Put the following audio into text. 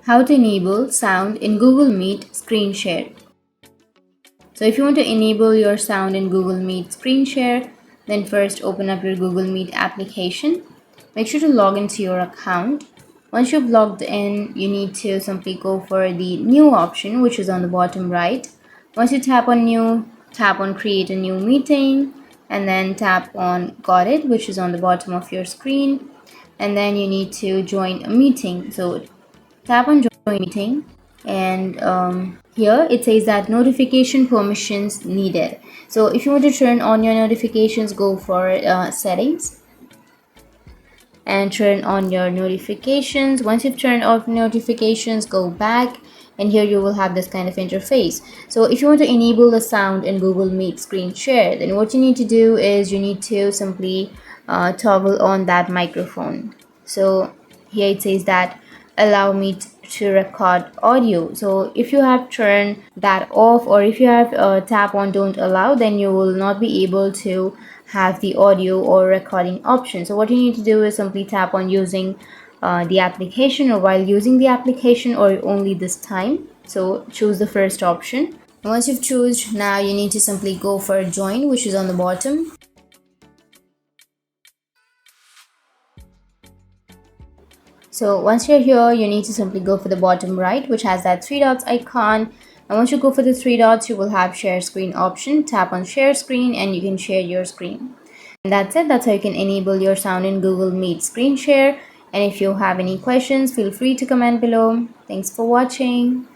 How to enable sound in Google Meet screen share. So if you want to enable your sound in Google Meet screen share, then first open up your Google Meet application. Make sure to log into your account. Once you've logged in, you need to simply go for the new option, which is on the bottom right. Once you tap on new, tap on create a new meeting, and then tap on got it, which is on the bottom of your screen. And then you need to join a meeting. So tap on join meeting, and here it says that notification permissions needed. So if you want to turn on your notifications, go for settings and turn on your notifications. Once you've turned off notifications, go back, and here you will have this kind of interface. So if you want to enable the sound in Google Meet screen share, then what you need to do is you need to simply toggle on that microphone. So here it says that allow me to record audio. So if you have turned that off, or if you have tap on don't allow, then you will not be able to have the audio or recording option. So what you need to do is simply tap on using the application, or while using the application, or only this time. So choose the first option. Once you've chosen, now you need to simply go for join, which is on the bottom. So once you're here, you need to simply go for the bottom right, which has that three dots icon. And once you go for the three dots, you will have share screen option. Tap on share screen and you can share your screen. And that's it. That's how you can enable your sound in Google Meet screen share. And if you have any questions, feel free to comment below. Thanks for watching.